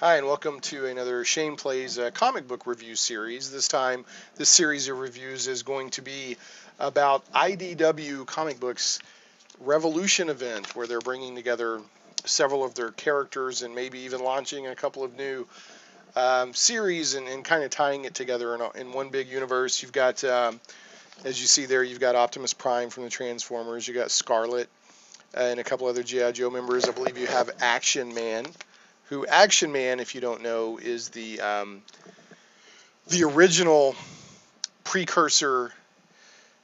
Hi, and welcome to another Shane Plays comic book review series. This time, this series of reviews is going to be about IDW Comic Books Revolution event, where they're bringing together several of their characters and maybe even launching a couple of new series and kind of tying it together in one big universe. You've got, as you see there, you've got Optimus Prime from the Transformers, you got Scarlet, and a couple other G.I. Joe members. I believe you have Action Man, who Action Man, if you don't know, is the original precursor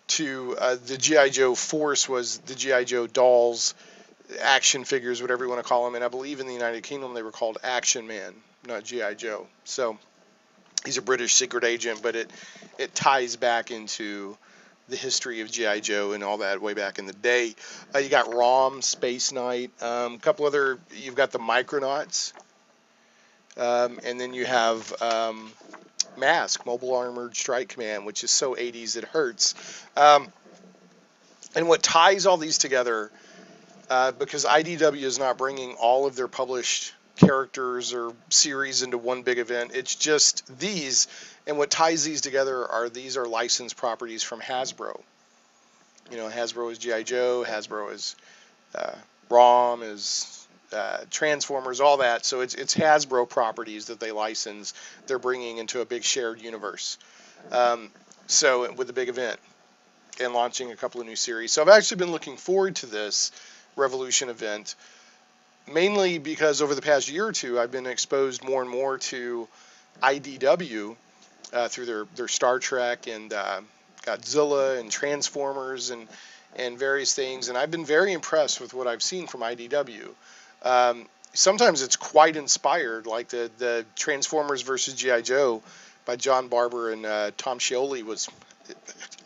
to the G.I. Joe Force. Was the G.I. Joe dolls, action figures, whatever you want to call them, and I believe in the United Kingdom they were called Action Man, not G.I. Joe. So he's a British secret agent, but it ties back into the history of G.I. Joe and all that way back in the day. You got ROM, Space Knight, a couple other, you've got the Micronauts, and then you have M.A.S.K, Mobile Armored Strike Command, which is so 80s it hurts. And what ties all these together, because IDW is not bringing all of their published characters or series into one big event, it's just these. And what ties these together are these are licensed properties from Hasbro. You know, Hasbro is G.I. Joe, Hasbro is ROM, is Transformers, all that. So it's Hasbro properties that they license. They're bringing into a big shared universe. So with a big event and launching a couple of new series. So I've actually been looking forward to this Revolution event, mainly because over the past year or two I've been exposed more and more to IDW through their Star Trek and Godzilla and Transformers and various things, and I've been very impressed with what I've seen from IDW. Sometimes it's quite inspired, like the Transformers versus G.I. Joe by John Barber and Tom Scioli was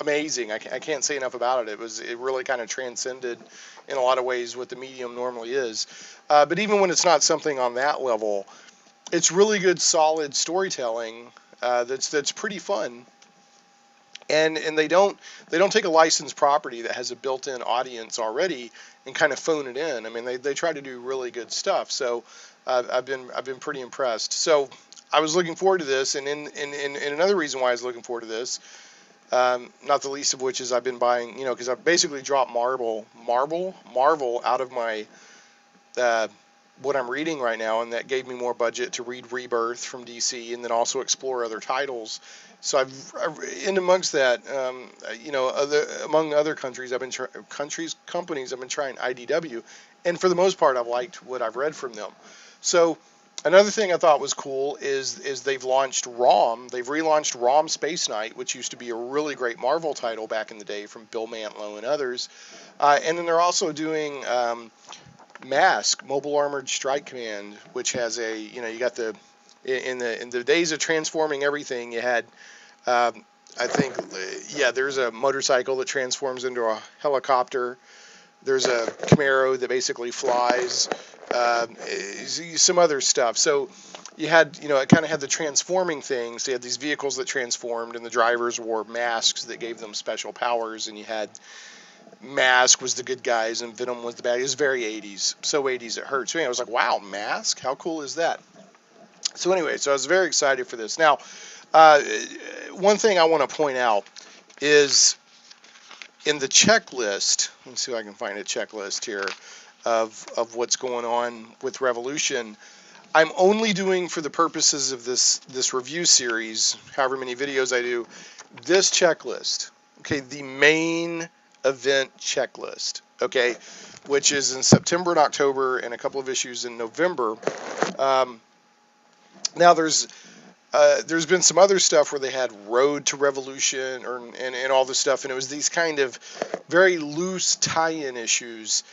amazing. I can't say enough about it. It really kind of transcended in a lot of ways what the medium normally is. But even when it's not something on that level, it's really good, solid storytelling that's pretty fun. And they don't take a licensed property that has a built-in audience already and kind of phone it in. I mean, they try to do really good stuff. So I've been pretty impressed. So I was looking forward to this, and in another reason why I was looking forward to this, not the least of which is I've been buying, because I've basically dropped Marvel out of my what I'm reading right now, and that gave me more budget to read Rebirth from DC and then also explore other titles. So in amongst that, among other countries, companies, I've been trying IDW, and for the most part, I've liked what I've read from them. So another thing I thought was cool is they've launched ROM. They've relaunched ROM Space Knight, which used to be a really great Marvel title back in the day from Bill Mantlo and others. And then they're also doing M.A.S.K, Mobile Armored Strike Command, which has you got in the days of transforming everything, you had I think there's a motorcycle that transforms into a helicopter. There's a Camaro that basically flies. Some other stuff. So you had, it kind of had the transforming thing. So you had these vehicles that transformed, and the drivers wore masks that gave them special powers. And you had M.A.S.K was the good guys, and Venom was the bad. It was very 80s, so 80s it hurts. So I was like, wow, M.A.S.K, how cool is that? So anyway, so I was very excited for this. Now, one thing I want to point out is in the checklist. Let's see if I can find a checklist here of what's going on with Revolution. I'm only doing, for the purposes of this review series, however many videos I do, this checklist. Okay, the main event checklist. Okay, which is in September and October, and a couple of issues in November. Now there's been some other stuff where they had Road to Revolution and all this stuff, and it was these kind of very loose tie-in issues.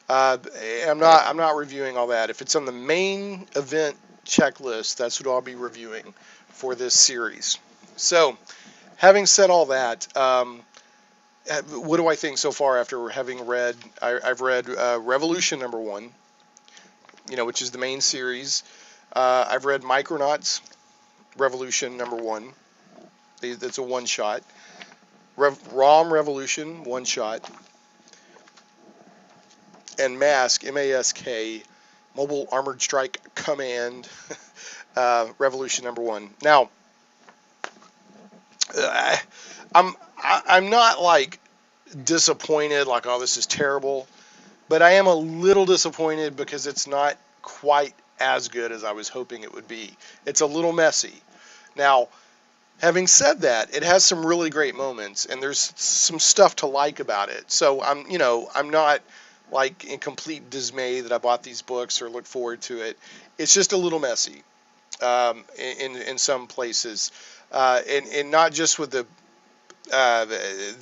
I'm not reviewing all that. If it's on the main event checklist, that's what I'll be reviewing for this series. So, having said all that, what do I think so far after having read? I've read Revolution #1, which is the main series. I've read Micronauts Revolution #1. That's a one shot. ROM Revolution, one shot. And M.A.S.K, M-A.S.K, Mobile Armored Strike Kommand, Revolution #1. Now, I'm not like disappointed, like, oh, this is terrible, but I am a little disappointed because it's not quite as good as I was hoping it would be. It's a little messy. Now, having said that, it has some really great moments, and there's some stuff to like about it. So I'm not like in complete dismay that I bought these books or look forward to it. It's just a little messy in some places, and not just with the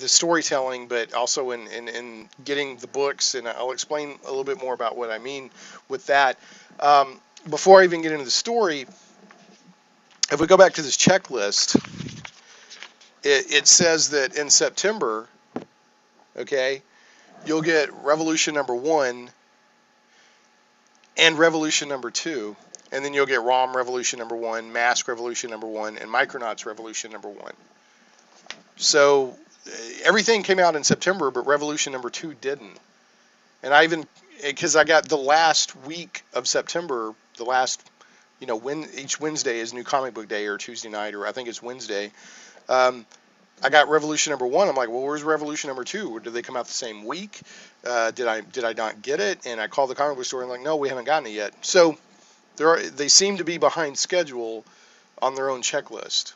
storytelling, but also in getting the books. And I'll explain a little bit more about what I mean with that. Before I even get into the story, if we go back to this checklist, it says that in September, okay, you'll get Revolution #1 and Revolution #2, and then you'll get ROM Revolution #1, M.A.S.K Revolution #1, and Micronauts Revolution #1. So everything came out in September, but Revolution #2 didn't. And because I got the last week of September, the last, when each Wednesday is New Comic Book Day or Tuesday night, or I think it's Wednesday. I got Revolution #1. I'm like, well, where's Revolution #2? Or did they come out the same week? Did I not get it? And I called the comic book store and like, no, we haven't gotten it yet. So they seem to be behind schedule on their own checklist.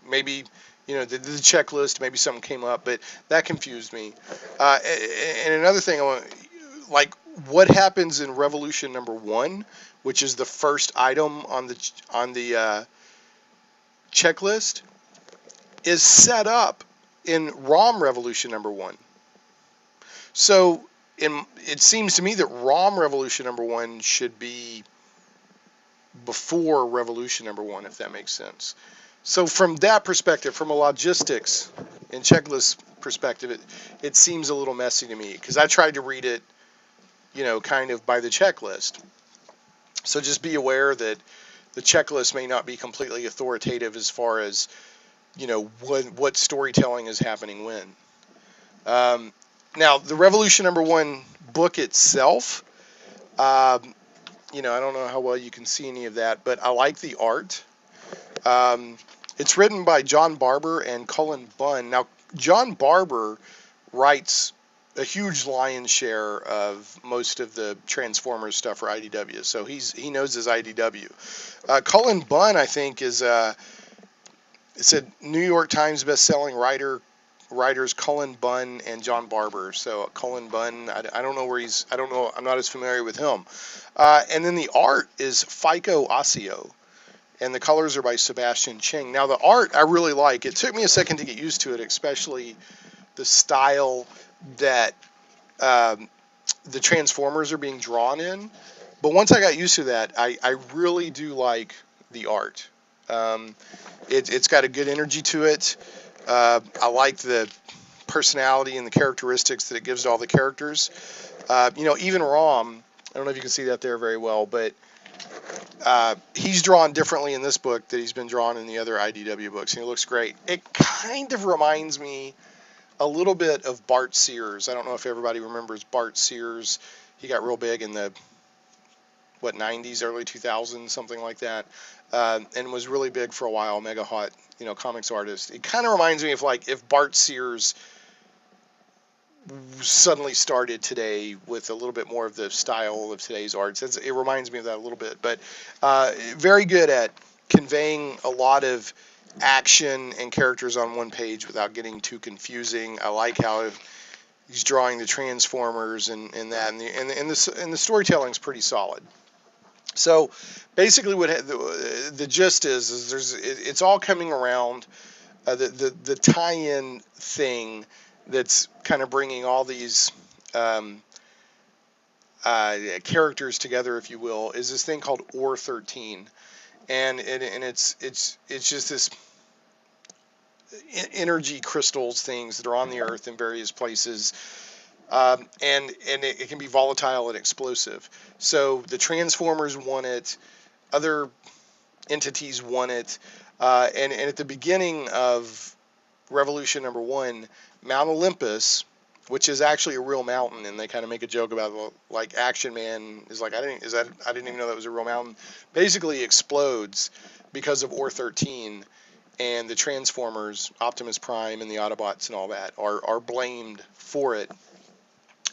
Maybe they did the checklist. Maybe something came up, but that confused me. And another thing, like, what happens in Revolution #1, which is the first item on the checklist, is set up in ROM Revolution #1. So it seems to me that ROM Revolution #1 should be before Revolution #1, if that makes sense. So from that perspective, from a logistics and checklist perspective, it seems a little messy to me, because I tried to read it, kind of by the checklist. So just be aware that the checklist may not be completely authoritative as far as what storytelling is happening when. Now, the Revolution #1 book itself, I don't know how well you can see any of that, but I like the art. It's written by John Barber and Cullen Bunn. Now, John Barber writes a huge lion's share of most of the Transformers stuff for IDW, so he knows his IDW. Cullen Bunn, I think, is it's a New York Times best-selling writers Cullen Bunn and John Barber. So Cullen Bunn, I don't know where I don't know, I'm not as familiar with him. And then the art is FICO Ossio, and the colors are by Sebastian Ching. Now, the art I really like. It took me a second to get used to it, especially the style that the Transformers are being drawn in. But once I got used to that, I really do like the art. It's got a good energy to it. I like the personality and the characteristics that it gives to all the characters. Even Rom, I don't know if you can see that there very well, but he's drawn differently in this book that he's been drawn in the other IDW books, and he looks great. It kind of reminds me a little bit of Bart Sears. I don't know if everybody remembers Bart Sears. He got real big in the 90s, early 2000s, something like that, and was really big for a while, mega hot, comics artist. It kind of reminds me of like if Bart Sears suddenly started today with a little bit more of the style of today's arts. It reminds me of that a little bit, but very good at conveying a lot of action and characters on one page without getting too confusing. I like how he's drawing the Transformers and that, and the storytelling's pretty solid. So basically, what the gist is it's all coming around the tie-in thing that's kind of bringing all these characters together, if you will, is this thing called Or 13, and it's just this energy crystals things that are on the Earth in various places. And it can be volatile and explosive. So the Transformers want it, other entities want it, and at the beginning of Revolution #1, Mount Olympus, which is actually a real mountain, and they kind of make a joke about, well, like, Action Man is like, I didn't even know that was a real mountain. Basically explodes because of Ore 13, and the Transformers, Optimus Prime, and the Autobots and all that are blamed for it.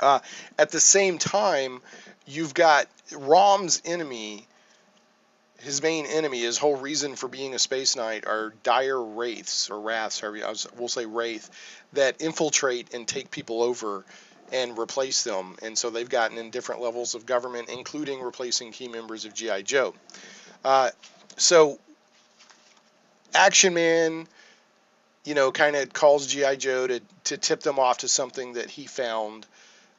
At the same time, you've got Rom's enemy. His main enemy, his whole reason for being a Space Knight, are dire wraiths, or wraths, we'll say wraith, that infiltrate and take people over and replace them. And so they've gotten in different levels of government, including replacing key members of G.I. Joe. So Action Man, kind of calls G.I. Joe to tip them off to something that he found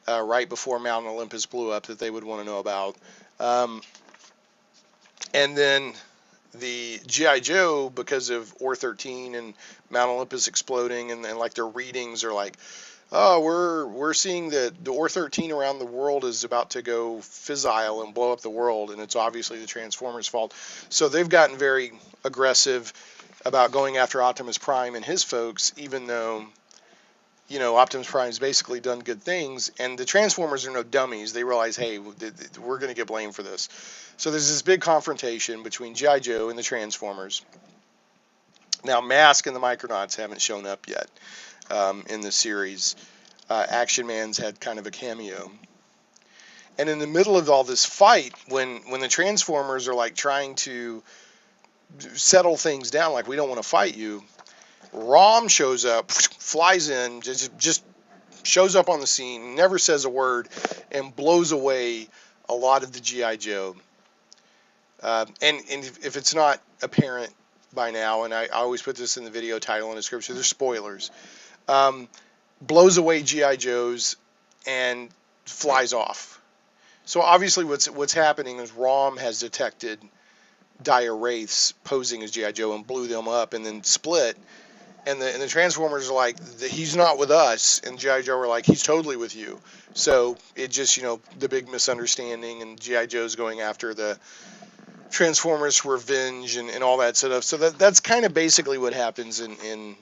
right before Mount Olympus blew up that they would want to know about. And then the G.I. Joe, because of Ore 13 and Mount Olympus exploding, and like their readings are like, oh, we're seeing that the Ore 13 around the world is about to go fizzile and blow up the world, and it's obviously the Transformers' fault. So they've gotten very aggressive about going after Optimus Prime and his folks, even though, Optimus Prime's basically done good things, and the Transformers are no dummies. They realize, hey, we're going to get blamed for this. So there's this big confrontation between G.I. Joe and the Transformers. Now, M.A.S.K and the Micronauts haven't shown up yet in the series. Action Man's had kind of a cameo. And in the middle of all this fight, when the Transformers are like trying to settle things down, like, we don't want to fight you, Rom shows up, flies in, just shows up on the scene, never says a word, and blows away a lot of the G.I. Joe. And if it's not apparent by now, and I always put this in the video title and description, there's spoilers, blows away G.I. Joes and flies off. So obviously what's happening is Rom has detected dire wraiths posing as G.I. Joe and blew them up and then split. And the Transformers are like, he's not with us, and G.I. Joe are like, he's totally with you. So it just, the big misunderstanding, and G.I. Joe's going after the Transformers for revenge and all that sort of stuff. So that's kind of basically what happens in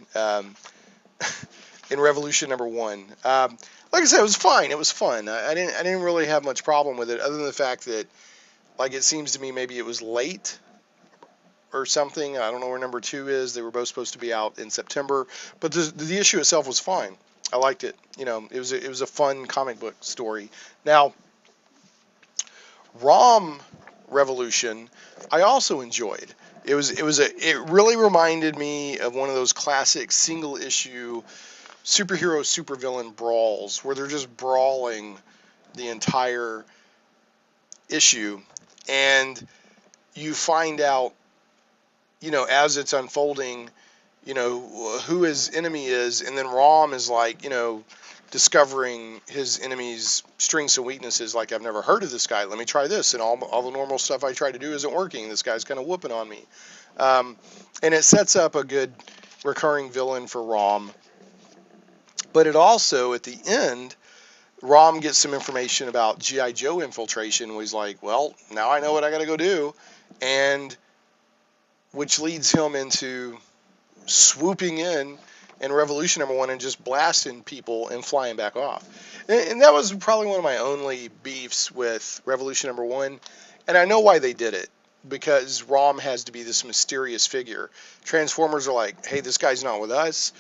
Revolution #1. Like I said, it was fine. It was fun. I didn't really have much problem with it, other than the fact that, like, it seems to me maybe it was late or something. I don't know where #2 is. They were both supposed to be out in September, but the issue itself was fine. I liked it. It was a fun comic book story. Now, ROM Revolution, I also enjoyed. It really reminded me of one of those classic single issue superhero supervillain brawls where they're just brawling the entire issue, and you find out, as it's unfolding, who his enemy is, and then Rom is like, discovering his enemy's strengths and weaknesses. Like, I've never heard of this guy. Let me try this, and all the normal stuff I try to do isn't working. This guy's kind of whooping on me, and it sets up a good recurring villain for Rom. But it also, at the end, Rom gets some information about G.I. Joe infiltration, where he's like, well, now I know what I got to go do, and which leads him into swooping in Revolution #1 and just blasting people and flying back off. And that was probably one of my only beefs with Revolution #1, and I know why they did it, because Rom has to be this mysterious figure. Transformers are like, hey, this guy's not with us,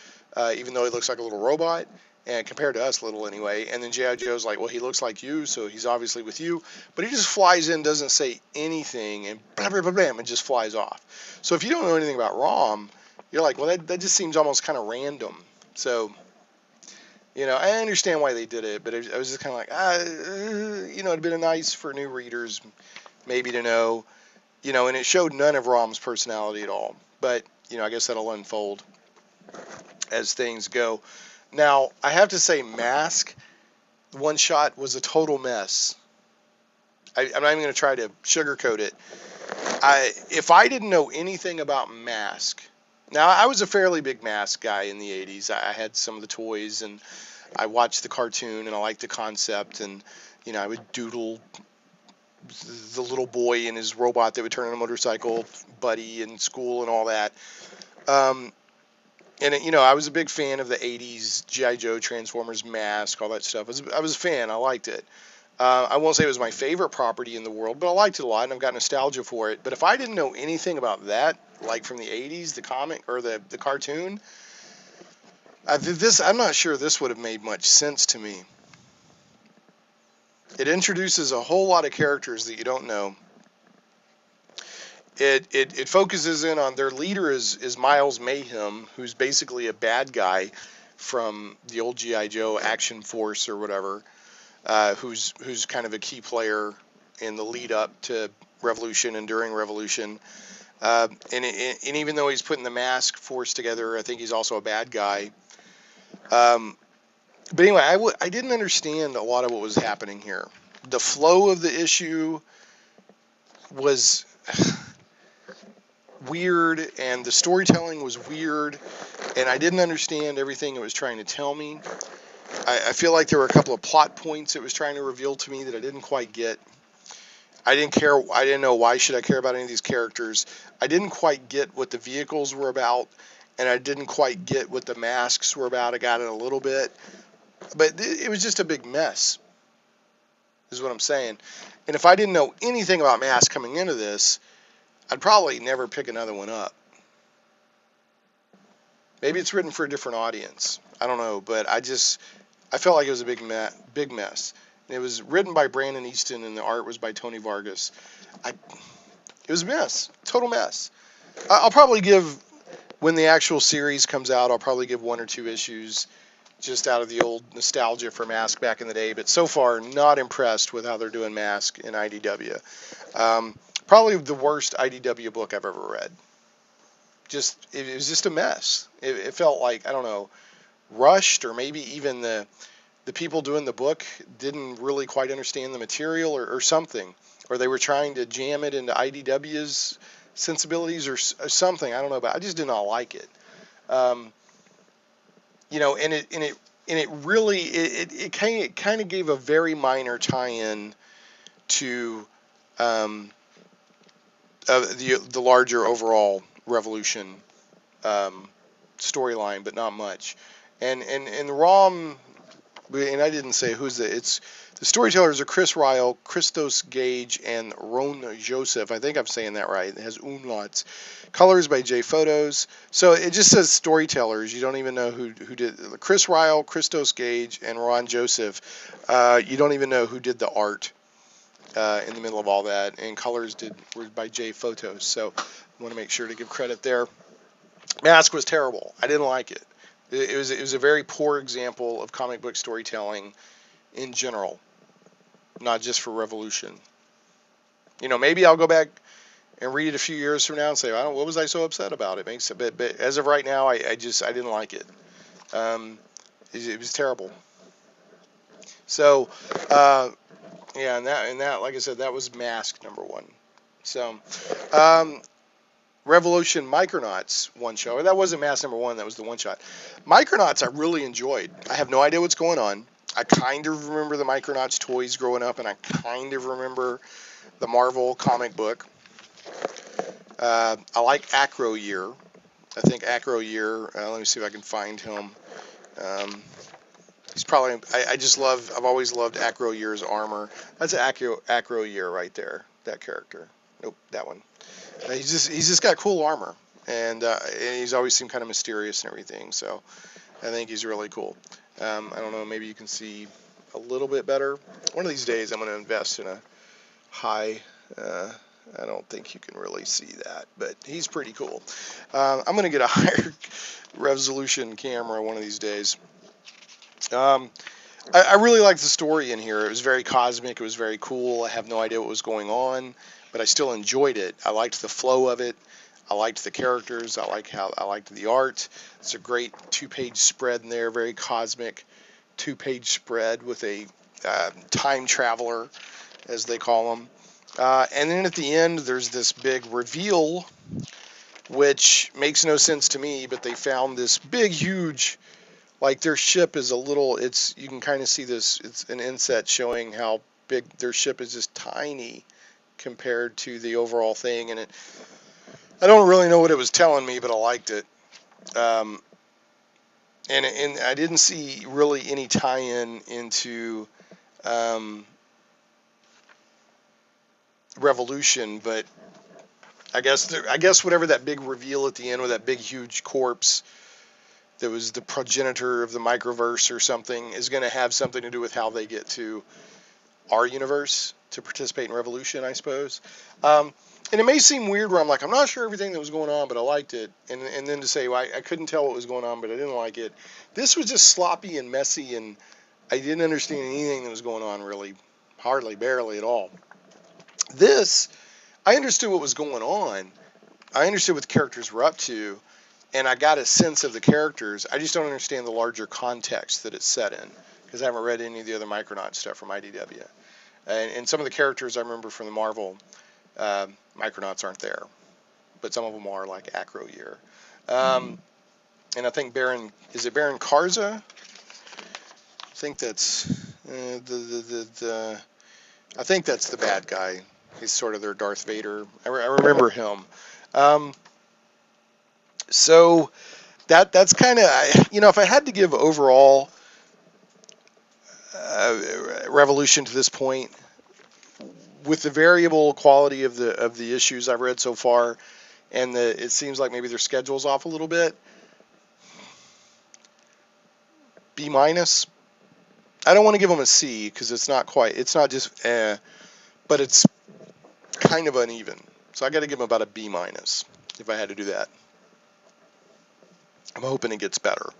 even though he looks like a little robot, and compared to us, little anyway. And then G.I. Joe's like, well, he looks like you, so he's obviously with you. But he just flies in, doesn't say anything, and blah, blah, blah, blah, and just flies off. So if you don't know anything about Rom, you're like, well, that just seems almost kind of random. So, I understand why they did it, but I was just kind of like, it'd been nice for new readers maybe to know, and it showed none of Rom's personality at all. But, I guess that'll unfold as things go. Now, I have to say, M.A.S.K one shot was a total mess. I'm not even going to try to sugarcoat it. If I didn't know anything about M.A.S.K, now I was a fairly big M.A.S.K guy in the 80s. I had some of the toys, and I watched the cartoon, and I liked the concept, and I would doodle the little boy and his robot that would turn on a motorcycle, Buddy, in school and all that. And you know, I was a big fan of the '80s G.I. Joe, Transformers, M.A.S.K, all that stuff. I was a fan. I liked it. I won't say it was my favorite property in the world, but I liked it a lot, and I've got nostalgia for it. But if I didn't know anything about that, like from the '80s, the comic or the cartoon, I'm not sure this would have made much sense to me. It introduces a whole lot of characters that you don't know. It focuses in on their leader is Miles Mayhem, who's basically a bad guy from the old G.I. Joe Action Force or whatever, who's kind of a key player in the lead up to Revolution and during Revolution. And even though he's putting the M.A.S.K force together, I think he's also a bad guy. Um, but anyway, I didn't understand a lot of what was happening here. The flow of the issue was weird, and the storytelling was weird, and I didn't understand everything it was trying to tell me. I feel like there were a couple of plot points it was trying to reveal to me that I didn't quite get. I didn't care. I didn't know why should I care about any of these characters. I didn't quite get what the vehicles were about, and I didn't quite get what the masks were about. I got it a little bit, but it was just a big mess, is what I'm saying. And if I didn't know anything about M.A.S.K coming into this, I'd probably never pick another one up. Maybe it's written for a different audience. I don't know, but I felt like it was a big mess. And it was written by Brandon Easton, and the art was by Tony Vargas. It was a mess, total mess. I'll probably give, when the actual series comes out, I'll probably give 1 or 2 issues just out of the old nostalgia for M.A.S.K back in the day. But so far, not impressed with how they're doing M.A.S.K in IDW. Probably the worst IDW book I've ever read. It was just a mess. It felt like, I don't know, rushed, or maybe even the people doing the book didn't really quite understand the material, or something, or they were trying to jam it into IDW's sensibilities, or something. I don't know, but I just did not like it. You know, and it really kind of gave a very minor tie-in to the larger overall Revolution storyline, but not much. And ROM, and I didn't say who's the storytellers are Chris Ryle, Christos Gage, and Ron Joseph. I think I'm saying that right. It has umlauts. Colors by J Photos. So it just says storytellers. You don't even know who did. Chris Ryle, Christos Gage, and Ron Joseph. You don't even know who did the art in the middle of all that. And colors were by J Photos. So I want to make sure to give credit there. M.A.S.K was terrible. I didn't like it. It was a very poor example of comic book storytelling in general, not just for Revolution. You know, maybe I'll go back and read it a few years from now and say, what was I so upset about? It makes a bit, but as of right now, I didn't like it. It was terrible. So, yeah, and that, like I said, that was M.A.S.K #1. So, Revolution Micronauts one shot. Or that wasn't M.A.S.K #1. That was the one shot. Micronauts I really enjoyed. I have no idea what's going on. I kind of remember the Micronauts toys growing up, and I kind of remember the Marvel comic book. I like Acro Year. I think Acro Year. Let me see if I can find him. He's probably. I've always loved Acro Year's armor. That's Acro Year right there. That character. Nope, that one. He's just got cool armor, and he's always seemed kind of mysterious and everything. So I think he's really cool. I don't know. Maybe you can see a little bit better. One of these days, I'm going to invest in a high. I don't think you can really see that, but he's pretty cool. I'm going to get a higher resolution camera one of these days. I really liked the story in here. It was very cosmic. It was very cool. I have no idea what was going on, but I still enjoyed it. I liked the flow of it. I liked the characters. I liked the art. It's a great 2-page spread in there, very cosmic 2-page spread with a time traveler, as they call them. And then at the end, there's this big reveal, which makes no sense to me, but they found this big, huge, like their ship is you can kind of see this, it's an inset showing how big their ship is, just tiny compared to the overall thing. And I don't really know what it was telling me, but I liked it. and I didn't see really any tie-in into Revolution, but I guess whatever that big reveal at the end with that big huge corpse that was the progenitor of the microverse or something is going to have something to do with how they get to our universe to participate in Revolution, I suppose. And it may seem weird where I'm like, I'm not sure everything that was going on, but I liked it. And then to say, well, I couldn't tell what was going on, but I didn't like it. This was just sloppy and messy, and I didn't understand anything that was going on really, hardly, barely at all. This, I understood what was going on. I understood what the characters were up to, and I got a sense of the characters. I just don't understand the larger context that it's set in, because I haven't read any of the other Micronauts stuff from IDW. And some of the characters I remember from the Marvel Micronauts aren't there, but some of them are, like Acro Year. And I think Baron Karza? I think that's I think that's the bad guy. He's sort of their Darth Vader. I remember him. So that's kind of, if I had to give overall Revolution to this point, with the variable quality of the issues I've read so far, and it seems like maybe their schedule's off a little bit, B minus. I don't want to give them a C because it's not just but it's kind of uneven. So I got to give them about a B minus if I had to do that. I'm hoping it gets better.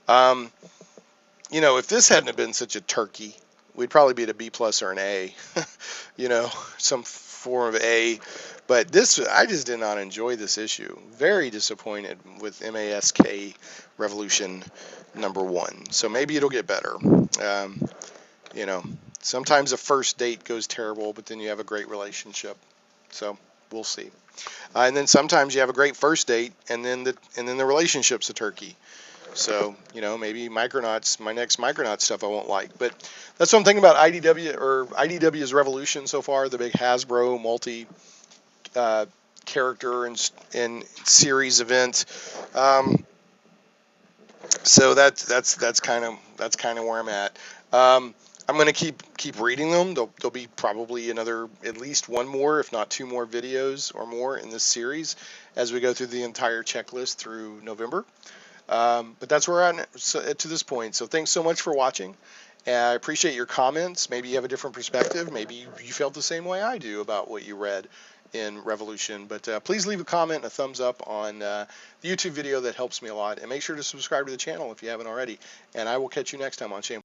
If this hadn't have been such a turkey, we'd probably be at a B plus or an A, some form of A. But I just did not enjoy this issue. Very disappointed with M.A.S.K. Revolution #1. So maybe it'll get better. Sometimes a first date goes terrible, but then you have a great relationship. So we'll see. And then sometimes you have a great first date, and then the relationship's a turkey. So, maybe Micronauts, my next Micronauts stuff I won't like. But that's what I'm thinking about IDW's Revolution so far, the big Hasbro multi character and series event. So that's kind of where I'm at. I'm going to keep reading them. There'll be probably at least one more, if not two more videos or more in this series as we go through the entire checklist through November. But that's where I'm at to this point. So thanks so much for watching. I appreciate your comments. Maybe you have a different perspective. Maybe you felt the same way I do about what you read in Revolution. But please leave a comment and a thumbs up on the YouTube video. That helps me a lot. And make sure to subscribe to the channel if you haven't already. And I will catch you next time on Shane.